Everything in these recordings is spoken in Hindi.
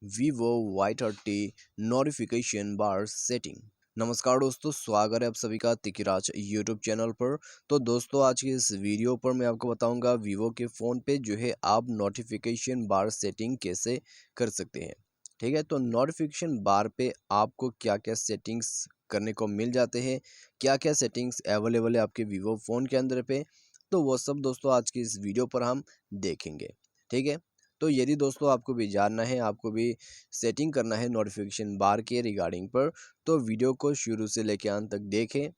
Vivo Y30 नोटिफिकेशन बार सेटिंग। नमस्कार दोस्तों, स्वागत है आप सभी का तिकिराज यूट्यूब चैनल पर। तो दोस्तों, आज की इस वीडियो पर मैं आपको बताऊंगा वीवो के फ़ोन पे जो है आप नोटिफिकेशन बार सेटिंग कैसे कर सकते हैं। ठीक है, तो नोटिफिकेशन बार पे आपको क्या क्या सेटिंग्स करने को मिल जाते हैं, क्या क्या सेटिंग्स अवेलेबल है आपके वीवो फ़ोन के अंदर पे, तो वो सब दोस्तों आज की इस वीडियो पर हम देखेंगे। ठीक है, तो यदि दोस्तों आपको भी जानना है, आपको भी सेटिंग करना है नोटिफिकेशन बार के रिगार्डिंग पर, तो वीडियो को शुरू से लेकर अंत तक देखें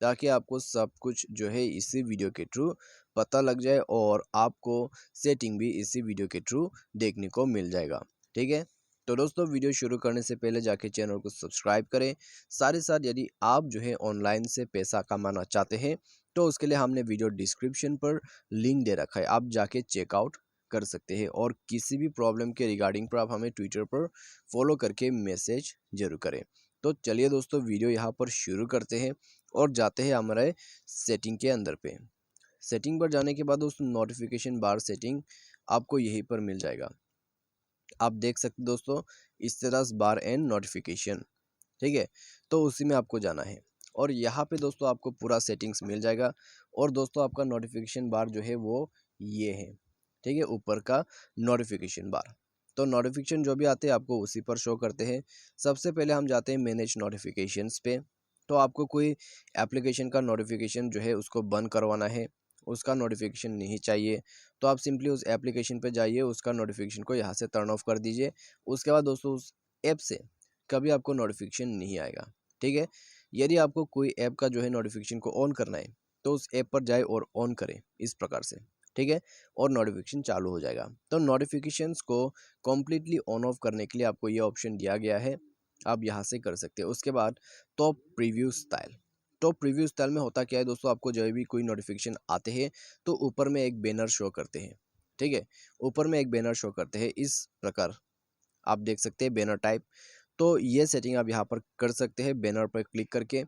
ताकि आपको सब कुछ जो है इसी वीडियो के थ्रू पता लग जाए और आपको सेटिंग भी इसी वीडियो के थ्रू देखने को मिल जाएगा। ठीक है, तो दोस्तों वीडियो शुरू करने से पहले जाके चैनल को सब्सक्राइब करें। साथ ही साथ यदि आप जो है ऑनलाइन से पैसा कमाना चाहते हैं तो उसके लिए हमने वीडियो डिस्क्रिप्शन पर लिंक दे रखा है, आप जाके चेकआउट कर सकते हैं। और किसी भी प्रॉब्लम के रिगार्डिंग पर आप हमें ट्विटर पर फॉलो करके मैसेज जरूर करें। तो चलिए दोस्तों, वीडियो यहाँ पर शुरू करते हैं और जाते हैं हमारे सेटिंग के अंदर पे। सेटिंग पर जाने के बाद दोस्तों नोटिफिकेशन बार सेटिंग आपको यहीं पर मिल जाएगा। आप देख सकते दोस्तों, इस तरह से बार एंड नोटिफिकेशन। ठीक है, तो उसी में आपको जाना है और यहाँ पे दोस्तों आपको पूरा सेटिंग्स मिल जाएगा। और दोस्तों आपका नोटिफिकेशन बार जो है वो ये है। ठीक है, ऊपर का नोटिफिकेशन बार। तो नोटिफिकेशन जो भी आते हैं आपको उसी पर शो करते हैं। सबसे पहले हम जाते हैं मैनेज नोटिफिकेशंस पे। तो आपको कोई एप्लीकेशन का नोटिफिकेशन जो है उसको बंद करवाना है, उसका नोटिफिकेशन नहीं चाहिए, तो आप सिंपली उस एप्लीकेशन पे जाइए, उसका नोटिफिकेशन को यहाँ से टर्न ऑफ कर दीजिए। उसके बाद दोस्तों उस ऐप से कभी आपको नोटिफिकेशन नहीं आएगा। ठीक है, यदि आपको कोई ऐप का जो है नोटिफिकेशन को ऑन करना है तो उस ऐप पर जाए और ऑन करें इस प्रकार से। ठीक है, और नोटिफिकेशन चालू हो जाएगा। तो नोटिफिकेशंस को कम्प्लीटली ऑन ऑफ करने के लिए आपको ये ऑप्शन दिया गया है, आप यहाँ से कर सकते हैं। उसके बाद top preview style. Top preview style में होता क्या है दोस्तों, आपको जब भी कोई नोटिफिकेशन आते हैं तो ऊपर में एक बैनर शो करते हैं। ठीक है, ऊपर में एक बैनर शो करते हैं इस प्रकार, आप देख सकते हैं बैनर टाइप। तो ये सेटिंग आप यहाँ पर कर सकते हैं बैनर पर क्लिक करके।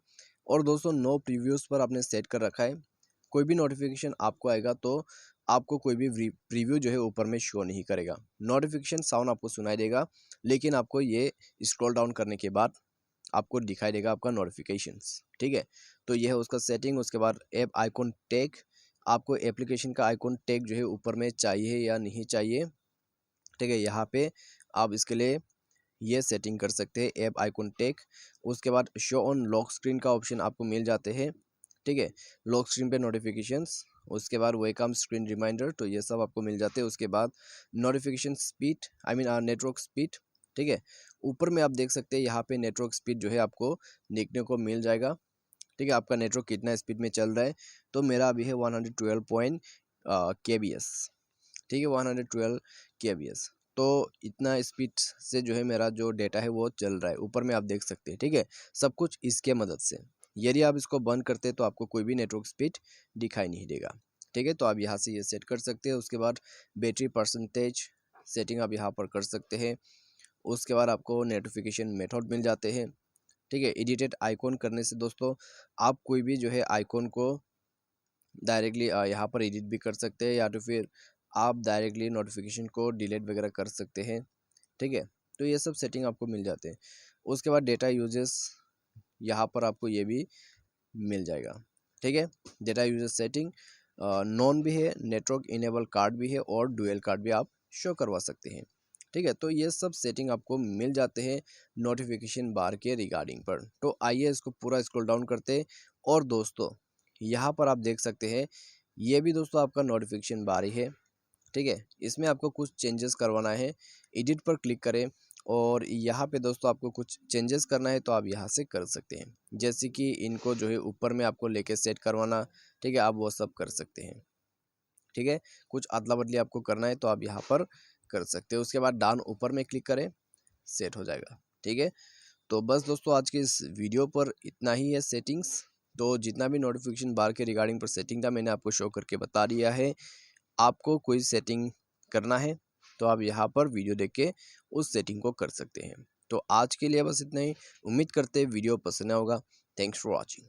और दोस्तों नो प्रीव्यूज़ पर आपने सेट कर रखा है, कोई भी नोटिफिकेशन आपको आएगा तो आपको कोई भी प्रीव्यू जो है ऊपर में शो नहीं करेगा। नोटिफिकेशन साउंड आपको सुनाई देगा, लेकिन आपको ये स्क्रॉल डाउन करने के बाद आपको दिखाई देगा आपका नोटिफिकेशंस। ठीक है, तो ये है उसका सेटिंग। उसके बाद ऐप आइकॉन टैग, आपको एप्लीकेशन का आइकॉन टैग जो है ऊपर में चाहिए या नहीं चाहिए। ठीक है, यहाँ पे आप इसके लिए ये सेटिंग कर सकते हैं, ऐप आइकॉन टैग। उसके बाद शो ऑन लॉक स्क्रीन का ऑप्शन आपको मिल जाते हैं। ठीक है, लॉक स्क्रीन पे नोटिफिकेशंस। उसके बाद वेलकम स्क्रीन रिमाइंडर, तो ये सब आपको मिल जाते हैं। उसके बाद notification speed, I mean network speed. ठीक है, ऊपर में आप देख सकते हैं यहाँ पे नेटवर्क स्पीड जो है आपको देखने को मिल जाएगा। ठीक है, आपका नेटवर्क कितना स्पीड में चल रहा है, तो मेरा अभी है 112 kbs। ठीक है, 112 kbs। तो इतना स्पीड से जो है मेरा जो डेटा है वो चल रहा है, ऊपर में आप देख सकते हैं। ठीक है, सब कुछ इसके मदद से। यदि आप इसको बंद करते हैं तो आपको कोई भी नेटवर्क स्पीड दिखाई नहीं देगा। ठीक है, तो आप यहाँ से ये सेट कर सकते हैं। उसके बाद बैटरी परसेंटेज सेटिंग आप यहाँ पर कर सकते हैं। उसके बाद आपको नोटिफिकेशन मेथड मिल जाते हैं। ठीक है, एडिटेड आइकॉन करने से दोस्तों आप कोई भी जो है आइकॉन को डायरेक्टली यहाँ पर एडिट भी कर सकते हैं, या तो फिर आप डायरेक्टली नोटिफिकेशन को डिलीट वगैरह कर सकते हैं। ठीक है, तो ये सब सेटिंग आपको मिल जाते हैं। उसके बाद डेटा यूजेस, यहाँ पर आपको ये भी मिल जाएगा। ठीक है, डेटा यूजेस सेटिंग नॉन भी है, नेटवर्क इनेबल कार्ड भी है और डुअल कार्ड भी आप शो करवा सकते हैं। ठीक है, तो ये सब सेटिंग आपको मिल जाते हैं नोटिफिकेशन बार के रिगार्डिंग पर। तो आइए इसको पूरा स्क्रॉल डाउन करते हैं। और दोस्तों यहाँ पर आप देख सकते हैं, ये भी दोस्तों आपका नोटिफिकेशन बार ही है। ठीक है, इसमें आपको कुछ चेंजेस करवाना है, एडिट पर क्लिक करें और यहाँ पे दोस्तों आपको कुछ चेंजेस करना है तो आप यहाँ से कर सकते हैं। जैसे कि इनको जो है ऊपर में आपको लेके सेट करवाना, ठीक है, आप वो सब कर सकते हैं। ठीक है, कुछ अदला बदली आपको करना है तो आप यहाँ पर कर सकते हैं। उसके बाद डाउन ऊपर में क्लिक करें, सेट हो जाएगा। ठीक है, तो बस दोस्तों आज के इस वीडियो पर इतना ही है सेटिंग्स। तो जितना भी नोटिफिकेशन बार के रिगार्डिंग पर सेटिंग था मैंने आपको शो करके बता दिया है। आपको कोई सेटिंग करना है तो आप यहाँ पर वीडियो देख के उस सेटिंग को कर सकते हैं। तो आज के लिए बस इतना ही। उम्मीद करते हैं वीडियो पसंद आया होगा। Thanks for watching.